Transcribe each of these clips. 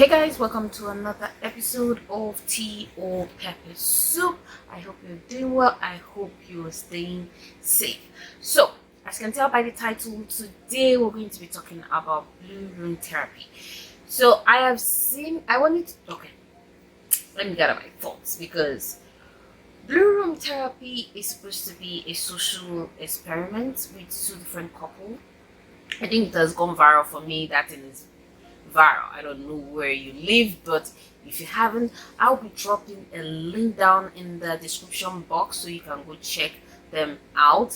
Hey guys, welcome to another episode of Tea or Pepper Soup. I hope you're doing well. I hope you're staying safe. So, as you can tell by the title, today we're going to be talking about blue room therapy. So, let me gather my thoughts because blue room therapy is supposed to be a social experiment with two different couples. I think it has gone viral for me. That thing is viral. I don't know where you live, but if you haven't, I'll be dropping a link down in the description box so you can go check them out.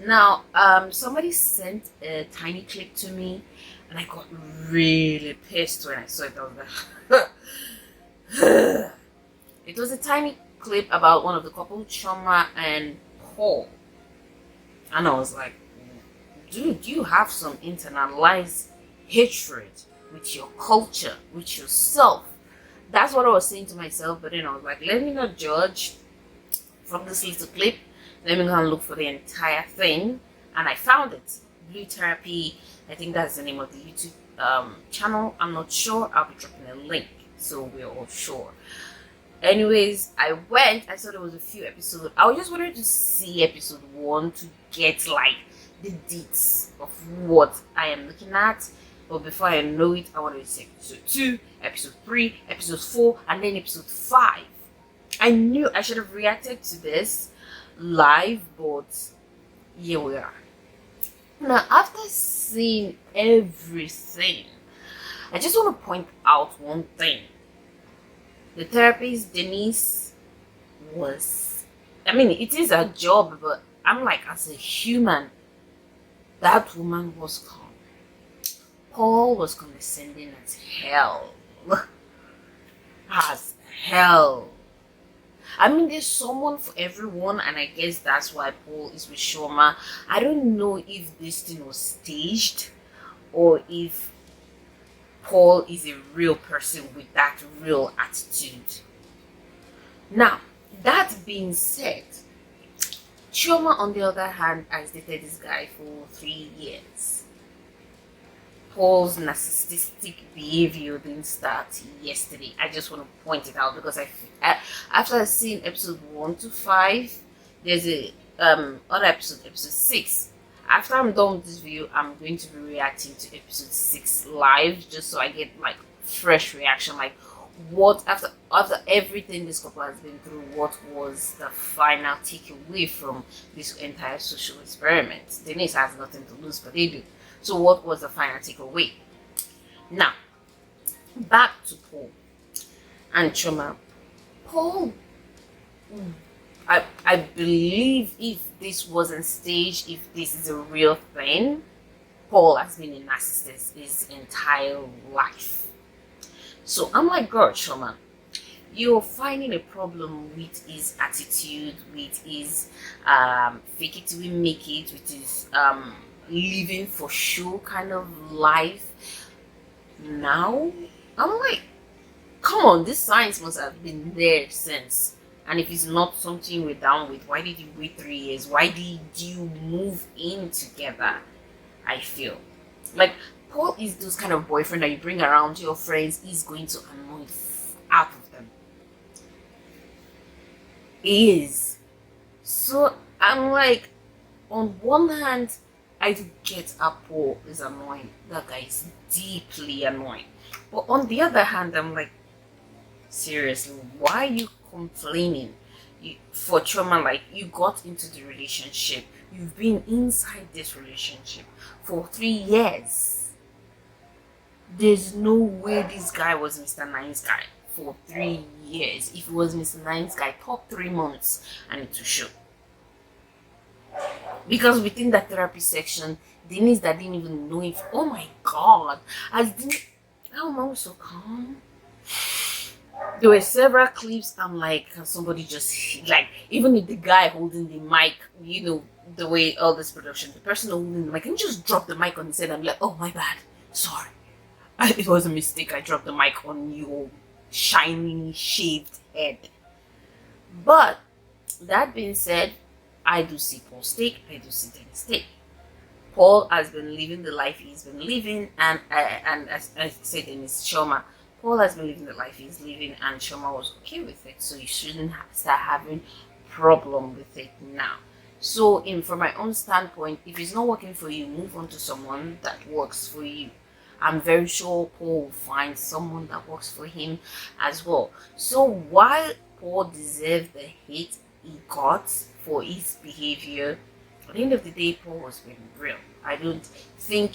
Now, somebody sent a tiny clip to me, and I got really pissed when I saw it. I was like, it was a tiny clip about one of the couple, Chioma and Paul, and I was like, dude, you have some internalized hatred with your culture, with yourself. That's what I was saying to myself, but then I was like, let me not judge from this little clip. Let me go and look for the entire thing. And I found it. Blue Therapy, I think that's the name of the YouTube channel. I'm not sure. I'll be dropping a link so we're all sure. Anyways, I saw there was a few episodes. I just wanted to see episode 1 to get like the deets of what I am looking at. But before I know it, I wanted to see episode 2, episode 3, episode 4, and then episode 5. I knew I should have reacted to this live, but here we are. Now, after seeing everything, I just want to point out one thing. The therapist, Denise, it is a job, but I'm like, as a human, that woman was calm. Paul was condescending as hell. As hell. There's someone for everyone, and I guess that's why Paul is with Chioma. I don't know if this thing was staged or if Paul is a real person with that real attitude. Now, that being said, Chioma, on the other hand, has dated this guy for 3 years. Paul's narcissistic behavior didn't start yesterday. I just want to point it out because after seeing episode 1 to 5, there's a other episode 6. After I'm done with this video, I'm going to be reacting to episode 6 live, just so I get like fresh reaction, like what after everything this couple has been through, what was the final takeaway from this entire social experiment. Denise has nothing to lose, but they do. So what was the final takeaway? Now, back to Paul and Chioma. Paul, I believe if this wasn't staged, if this is a real thing, Paul has been a narcissist his entire life. So I'm like, girl, Chioma, you're finding a problem with his attitude, with his fake it till we make it, with his living for show kind of life. Now I'm like, come on, this science must have been there since. And if it's not something we're down with, why did you wait 3 years? Why did you move in together? I feel like Paul is those kind of boyfriend that you bring around to your friends. He's going to annoy out of them. He is. So I'm like, on one hand, I do get Paul is annoying. That guy is deeply annoying. But on the other hand, I'm like, seriously, why are you complaining? For Chioma, like, you got into the relationship. You've been inside this relationship for 3 years. There's no way this guy was Mr. Nice Guy for 3 years. If he was Mr. Nice Guy, top 3 months, I need to show. Because within that therapy section, Denise that didn't even know if, oh my god, how am I so calm? There were several clips. I'm like, can somebody just, like, even if the guy holding the mic, you know, the way all this production, the person holding the mic, can you just drop the mic on his head? I'm like, oh my bad, sorry. It was a mistake. I dropped the mic on your shiny shaved head. But that being said, I do see Paul stake. I do see Dennis stake. Paul has been living the life he's been living, and as I said in his Chioma, Paul has been living the life he's living, and Chioma was okay with it, so you shouldn't start having problem with it now. So, from my own standpoint, if it's not working for you, move on to someone that works for you. I'm very sure Paul will find someone that works for him as well. So, while Paul deserved the hate he got for his behavior, at the end of the day, Paul was being real. I don't think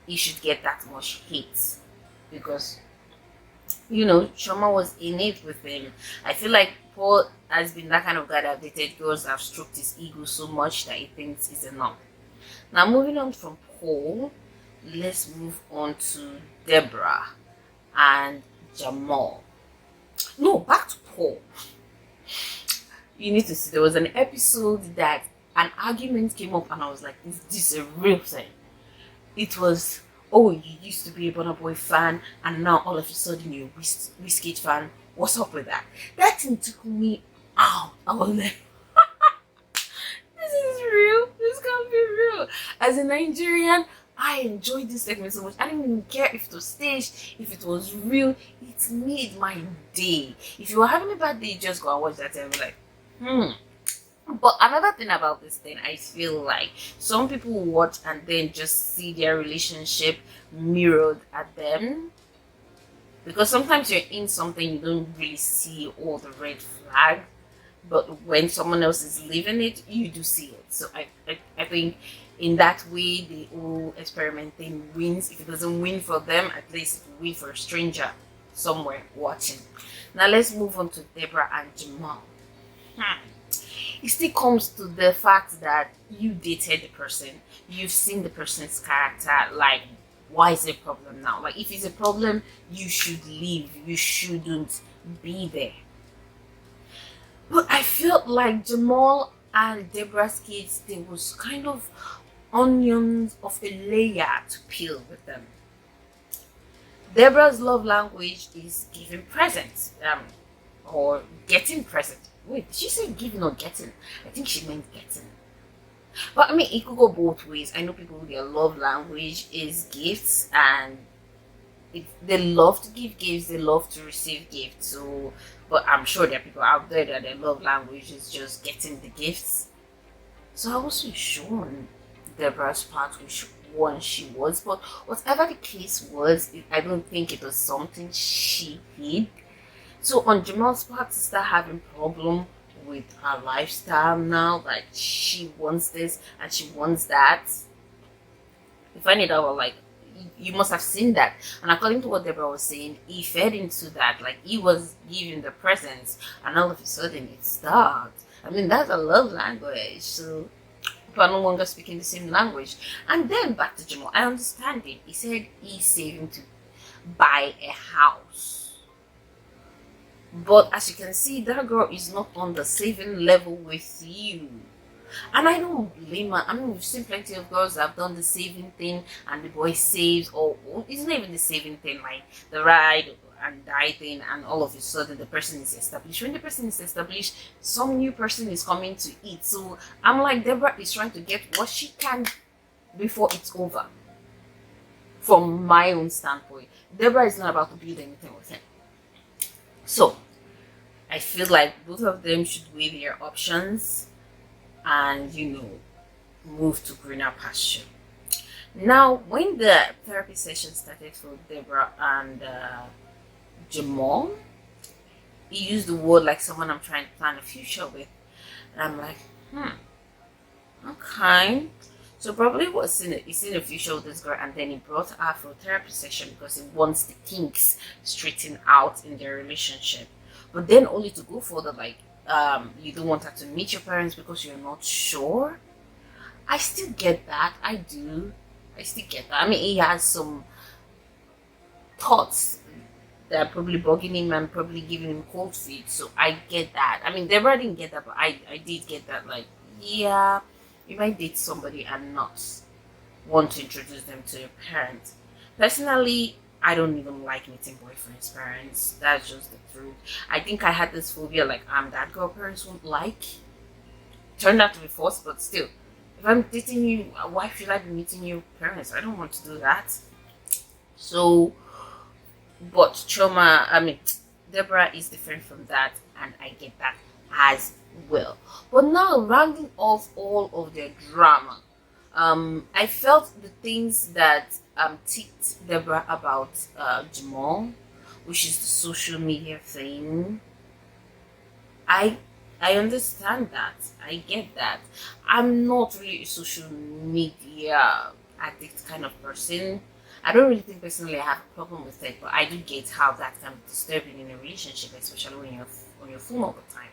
he should get that much hate because, Chioma was in it with him. I feel like Paul has been that kind of guy that dated girls that have stroked his ego so much that he thinks is enough. Now, moving on from Paul, let's move on to Deborah and Jamel. No, back to Paul. You need to see, there was an episode that an argument came up and I was like, is this a real thing? It was, oh, you used to be a Burna Boy fan and now all of a sudden you're a Wizkid fan. What's up with that? That thing took me out. I was like, this is real. This can't be real. As a Nigerian, I enjoyed this segment so much. I didn't even care if it was staged, if it was real. It made my day. If you were having a bad day, just go and watch that and be like, But another thing about this thing, I feel like some people will watch and then just see their relationship mirrored at them. Because sometimes you're in something, you don't really see all the red flag. But when someone else is living it, you do see it. So I think in that way, the whole experiment thing wins. If it doesn't win for them, at least it will win for a stranger somewhere watching. Now let's move on to Deborah and Jamel. It still comes to the fact that you dated the person, you've seen the person's character. Like, why is it a problem now? Like, if it's a problem, you should leave. You shouldn't be there. But I felt like Jamel and Deborah's kids, there was kind of onions of a layer to peel with them. Deborah's love language is giving presents, or getting presents. Wait, did she say giving or getting? I think she meant getting. But I mean, it could go both ways. I know people with their love language is gifts, and they love to give gifts, they love to receive gifts. So, but I'm sure there are people out there that their love language is just getting the gifts. So I wasn't sure on Deborah's part which one she was, but whatever the case was, I don't think it was something she hid. So on Jamel's part, to start having problem with her lifestyle now, like she wants this and she wants that. You find it out, like, you must have seen that. And according to what Deborah was saying, he fed into that. Like, he was giving the presents and all of a sudden it stopped. I mean, that's a love language. So people are no longer speaking the same language. And then back to Jamel. I understand it. He said he's saving to buy a house. But as you can see, that girl is not on the saving level with you. And I don't blame her. I mean, we've seen plenty of girls that have done the saving thing and the boy saves, or it's not even the saving thing, like the ride and die thing, and all of a sudden the person is established. When the person is established, some new person is coming to eat. So I'm like, Deborah is trying to get what she can before it's over. From my own standpoint, Deborah is not about to build anything with him. So I feel like both of them should weigh their options and, move to greener pasture. Now, when the therapy session started for Deborah and Jamel, he used the word like someone I'm trying to plan a future with. And I'm like, okay. So probably he's in a future with this girl, and then he brought her for a therapy session because he wants the kinks straightened out in their relationship. But then only to go further, like, you don't want her to meet your parents because you're not sure. I still get that. I do. I still get that. I mean, he has some thoughts that are probably bugging him and probably giving him cold feet. So I get that. I mean, Deborah didn't get that, but I did get that. Like, yeah, you might date somebody and not want to introduce them to your parents. Personally, I don't even like meeting boyfriends' parents. That's just the truth. I think I had this phobia, like, I'm that girl parents won't like. Turned out to be false, but still. If I'm dating you, why should I be meeting your parents? I don't want to do that. So, But Deborah is different from that, and I get that as well. But now, rounding off all of their drama, I felt the things that ticked Deborah about Jamal, which is the social media thing. I I understand that. I get that. I'm not really a social media addict kind of person. I don't really think personally I have a problem with it, but I do get how that can be disturbing in a relationship, especially when you're on your phone all the time.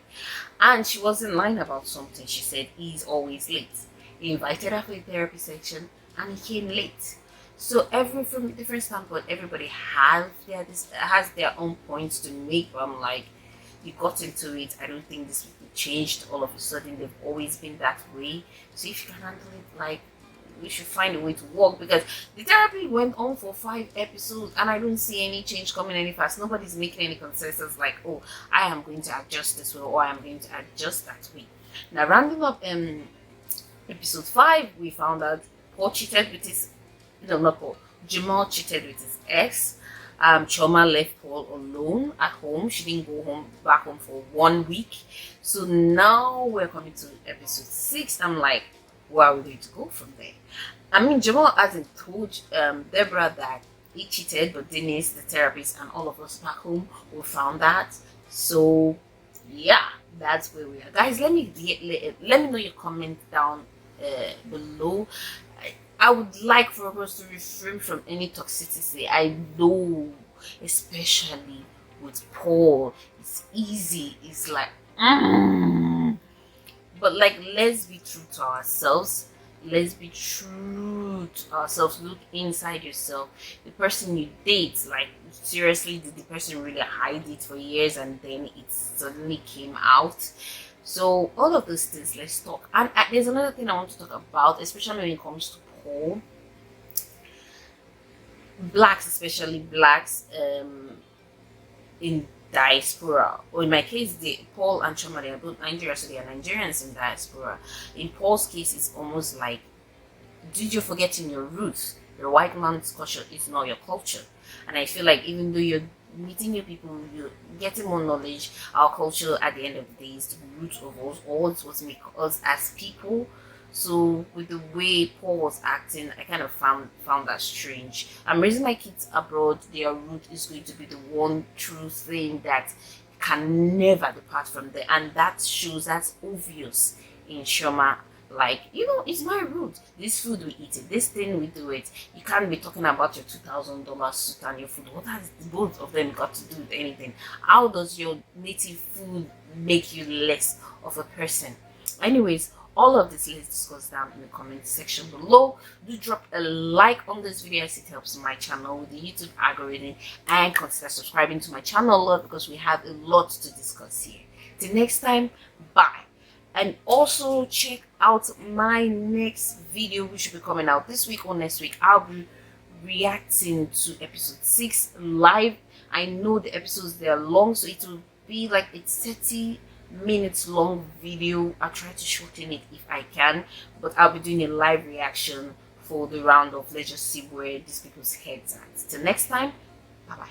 And she wasn't lying about something. She said he's always late. He invited her for the therapy section and he came late. So every from a different standpoint, everybody has their own points to make. But I'm like, you got into it. I don't think this changed all of a sudden. They've always been that way. So if you can handle it, like, we should find a way to work, because the therapy went on for 5 episodes and I don't see any change coming any fast. Nobody's making any consensus like, oh, I am going to adjust this way or I am going to adjust that way. Now, rounding up episode 5, we found out Paul cheated with his no, not Paul. Jamal cheated with his ex. Chioma left Paul alone at home. She didn't go back home for 1 week. So now we're coming to episode 6. I'm like, where are we going to go from there? I mean, Jamal hasn't told Deborah that he cheated, but Denise, the therapist, and all of us back home, we found that. So yeah, that's where we are, guys. Let me know your comment down below. I would like for us to refrain from any toxicity. I know, especially with Paul, it's easy. It's like, but like, let's be true to ourselves. Let's be true to ourselves. Look inside yourself. The person you date, like, seriously, did the person really hide it for years and then it suddenly came out? So all of those things, let's talk. And there's another thing I want to talk about, especially when it comes to Paul. Blacks, especially blacks in diaspora, or in my case, Paul and Chioma, they are both Nigerians, so they are Nigerians in diaspora. In Paul's case, it's almost like, did you forget in your roots? Your white man's culture is not your culture. And I feel like even though you're meeting new people, you're getting more knowledge, our culture at the end of the day is the root of us all. It's what makes us as people. So with the way Paul was acting, I kind of found that strange. I'm raising my kids abroad. Their root is going to be the one true thing that can never depart from there, and that shows, that's obvious in Chioma. Like, it's my root. This food we eat it. This thing we do it. You can't be talking about your $2,000 suit and your food. What has both of them got to do with anything? How does your native food make you less of a person? Anyways, all of this let's discuss down in the comment section below. Do drop a like on this video as it helps my channel with the YouTube algorithm, and consider subscribing to my channel because we have a lot to discuss here. Till next time, bye. And also check out my next video, which will be coming out this week or next week. I'll be reacting to episode 6 live. I know the episodes, they are long, so it will be like a 30-minute long video. I'll try to shorten it if I can, but I'll be doing a live reaction for the round of. Let's just see where these people's heads are. Till next time, bye bye.